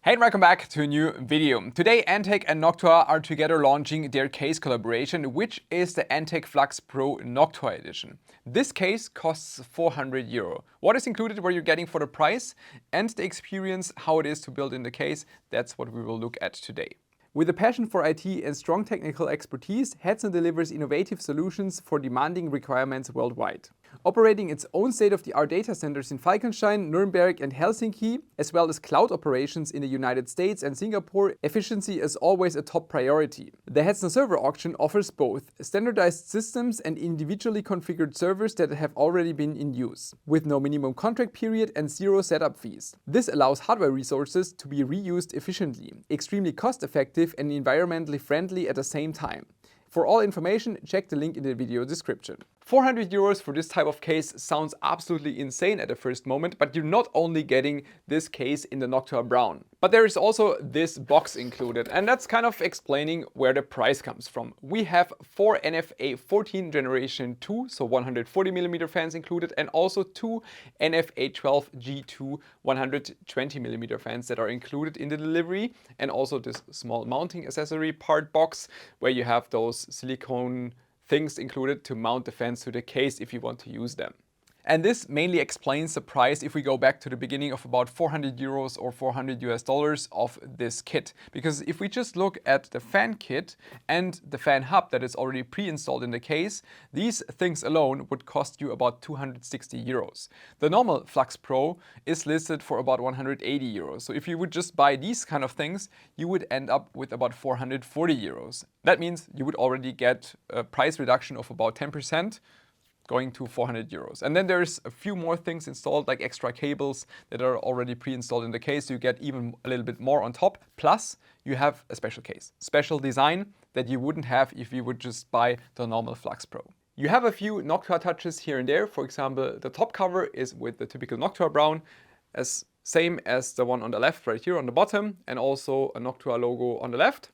Hey and welcome back to a new video. Today Antec and Noctua are together launching their case collaboration, which is the Antec Flux Pro Noctua edition. This case costs €400. What is included, what you're getting for the price, and the experience, how it is to build in the case, that's what we will look at today. With a passion for IT and strong technical expertise, Hetzner delivers innovative solutions for demanding requirements worldwide. Operating its own state-of-the-art data centers in Falkenstein, Nuremberg and Helsinki, as well as cloud operations in the United States and Singapore, efficiency is always a top priority. The Hetzner Server Auction offers both standardized systems and individually configured servers that have already been in use, with no minimum contract period and zero setup fees. This allows hardware resources to be reused efficiently, extremely cost-effective and environmentally friendly at the same time. For all information, check the link in the video description. €400 for this type of case sounds absolutely insane at the first moment, but you're not only getting this case in the Noctua Brown, but there is also this box included, and that's kind of explaining where the price comes from. We have 4 NFA 14 Generation 2, so 140mm fans included, and also 2 NFA 12 G2 120mm fans that are included in the delivery, and also this small mounting accessory part box where you have those silicone things included to mount the fans to the case if you want to use them. And this mainly explains the price if we go back to the beginning of about €400 or $400 of this kit. Because if we just look at the fan kit and the fan hub that is already pre-installed in the case, these things alone would cost you about €260. The normal Flux Pro is listed for about €180. So if you would just buy these kind of things, you would end up with about €440. That means you would already get a price reduction of about 10%. Going to €400. And then there's a few more things installed, like extra cables that are already pre-installed in the case, so you get even a little bit more on top. Plus, you have a special case, special design that you wouldn't have if you would just buy the normal Flux Pro. You have a few Noctua touches here and there. For example, the top cover is with the typical Noctua brown, same as the one on the left right here on the bottom, and also a Noctua logo on the left.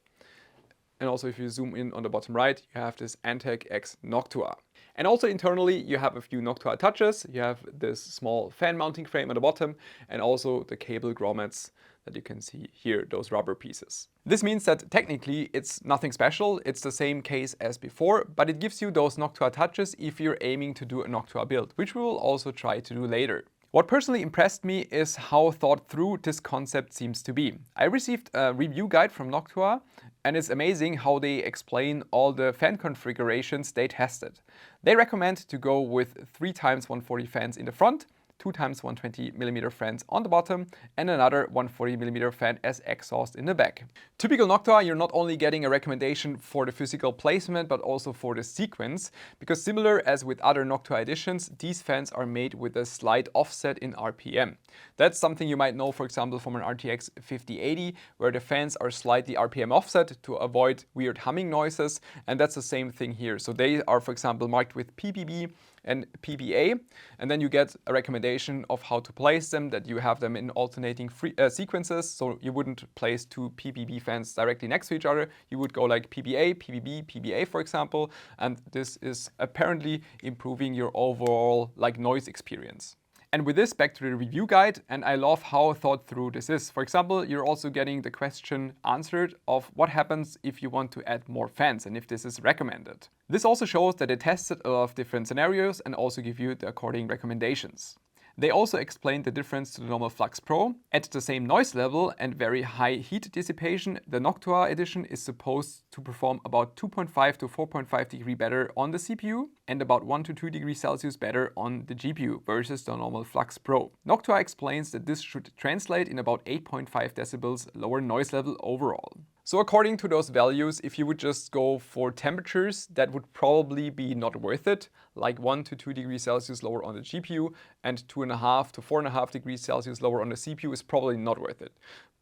And also if you zoom in on the bottom right, you have this Antec X Noctua. And also internally, you have a few Noctua touches. You have this small fan mounting frame at the bottom, and also the cable grommets that you can see here, those rubber pieces. This means that technically it's nothing special. It's the same case as before, but it gives you those Noctua touches if you're aiming to do a Noctua build, which we will also try to do later. What personally impressed me is how thought through this concept seems to be. I received a review guide from Noctua, and it's amazing how they explain all the fan configurations they tested. They recommend to go with 3x140 fans in the front, 2x120mm fans on the bottom, and another 140mm fan as exhaust in the back. Typical Noctua, you're not only getting a recommendation for the physical placement, but also for the sequence, because similar as with other Noctua editions, these fans are made with a slight offset in RPM. That's something you might know, for example, from an RTX 5080, where the fans are slightly RPM offset to avoid weird humming noises, and that's the same thing here. So they are, for example, marked with PPB and PBA, and then you get a recommendation of how to place them, that you have them in alternating sequences, so you wouldn't place two PBB fans directly next to each other. You would go like PBA, PBB, PBA, for example, and this is apparently improving your overall noise experience. And with this, back to the review guide, and I love how thought through this is. For example, you're also getting the question answered of what happens if you want to add more fans and if this is recommended. This also shows that they tested a lot of different scenarios and also give you the according recommendations. They also explained the difference to the normal Flux Pro. At the same noise level and very high heat dissipation, the Noctua edition is supposed to perform about 2.5 to 4.5 degrees better on the CPU and about 1 to 2 degrees Celsius better on the GPU versus the normal Flux Pro. Noctua explains that this should translate in about 8.5 decibels lower noise level overall. So according to those values, if you would just go for temperatures, that would probably be not worth it, like 1 to 2 degrees Celsius lower on the GPU and 2.5 to 4.5 degrees Celsius lower on the CPU is probably not worth it.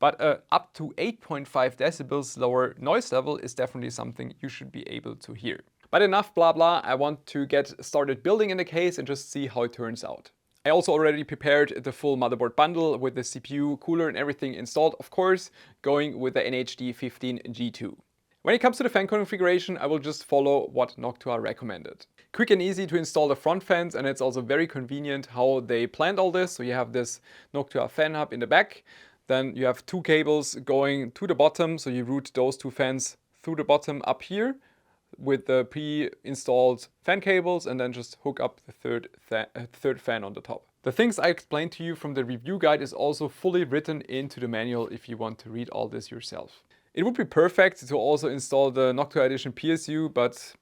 But up to 8.5 decibels lower noise level is definitely something you should be able to hear. But enough blah blah, I want to get started building in the case and just see how it turns out. I also already prepared the full motherboard bundle with the CPU, cooler and everything installed, of course, going with the NHD 15 G2. When it comes to the fan configuration, I will just follow what Noctua recommended. Quick and easy to install the front fans, and it's also very convenient how they planned all this. So you have this Noctua fan hub in the back, Then you have two cables going to the bottom, so you route those two fans through the bottom up here with the pre-installed fan cables, and then just hook up the third fan on the top. The things I explained to you from the review guide is also fully written into the manual if you want to read all this yourself. It would be perfect to also install the Noctua Edition PSU, but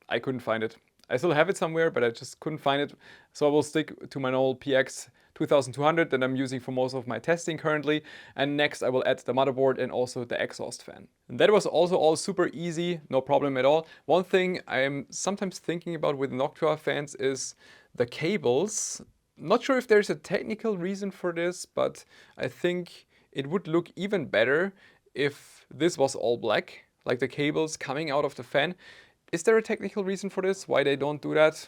I couldn't find it. I still have it somewhere, but I just couldn't find it. So I will stick to my old PX 2200 that I'm using for most of my testing currently. And next I will add the motherboard and also the exhaust fan. And that was also all super easy, no problem at all. One thing I'm sometimes thinking about with Noctua fans is the cables. Not sure if there's a technical reason for this, but I think it would look even better if this was all black, like the cables coming out of the fan. Is there a technical reason for this, why they don't do that?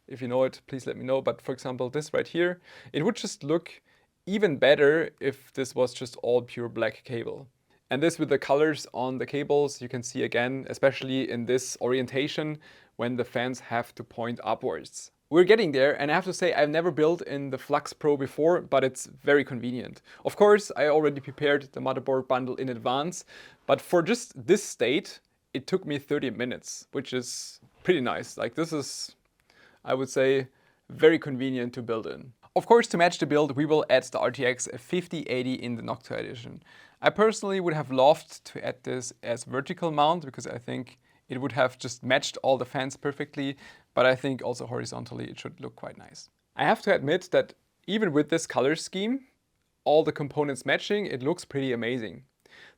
If you know it, please let me know. But for example, this right here, it would just look even better if this was just all pure black cable. And this with the colors on the cables, you can see again, especially in this orientation, when the fans have to point upwards. We're getting there, and I have to say I've never built in the Flux Pro before, but it's very convenient. Of course, I already prepared the motherboard bundle in advance, but for just this state, it took me 30 minutes, which is pretty nice. Like, this is, I would say, very convenient to build in. Of course, to match the build, we will add the RTX 5080 in the Noctua edition. I personally would have loved to add this as vertical mount because I think it would have just matched all the fans perfectly, but I think also horizontally it should look quite nice. I have to admit that even with this color scheme, all the components matching, it looks pretty amazing.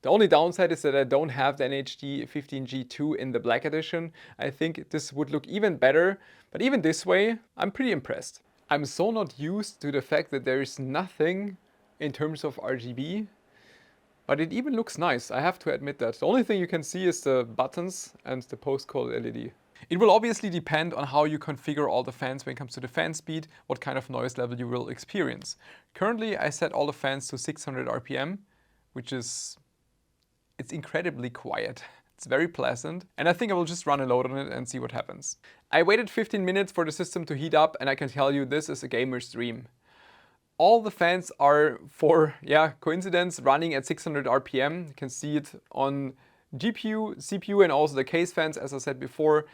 The only downside is that I don't have the NHD 15G2 in the black edition. I think this would look even better, but even this way, I'm pretty impressed. I'm so not used to the fact that there is nothing in terms of RGB, but it even looks nice, I have to admit that. The only thing you can see is the buttons and the postcode LED. It will obviously depend on how you configure all the fans when it comes to the fan speed, what kind of noise level you will experience. Currently, I set all the fans to 600 RPM, which is, it's incredibly quiet. It's very pleasant, and I think I will just run a load on it and see what happens. I waited 15 minutes for the system to heat up, and I can tell you this is a gamer's dream. All the fans are, for coincidence, running at 600 RPM. You can see it on GPU, CPU, and also the case fans, as I said before.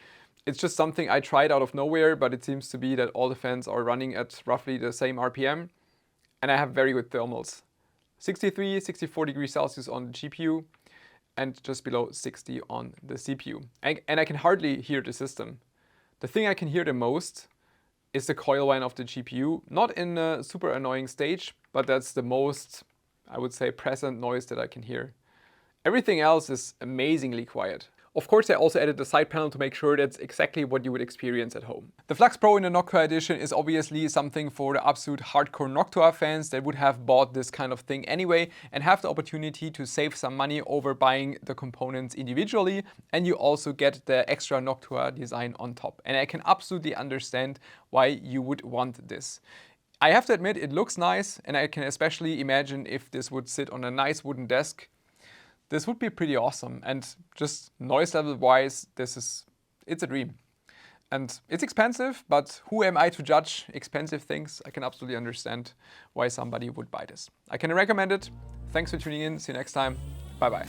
It's just something I tried out of nowhere, but it seems to be that all the fans are running at roughly the same RPM, and I have very good thermals. 63, 64 degrees Celsius on the GPU, and just below 60 on the CPU. And I can hardly hear the system. The thing I can hear the most is the coil whine of the GPU, not in a super annoying stage, but that's the most, I would say, present noise that I can hear. Everything else is amazingly quiet. Of course, I also added the side panel to make sure that's exactly what you would experience at home. The Flux Pro in the Noctua edition is obviously something for the absolute hardcore Noctua fans that would have bought this kind of thing anyway and have the opportunity to save some money over buying the components individually, and you also get the extra Noctua design on top. And I can absolutely understand why you would want this. I have to admit, it looks nice, and I can especially imagine if this would sit on a nice wooden desk. This would be pretty awesome, and just noise level wise, it's a dream. And it's expensive, but who am I to judge expensive things? I can absolutely understand why somebody would buy this. I can recommend it. Thanks for tuning in. See you next time. Bye bye.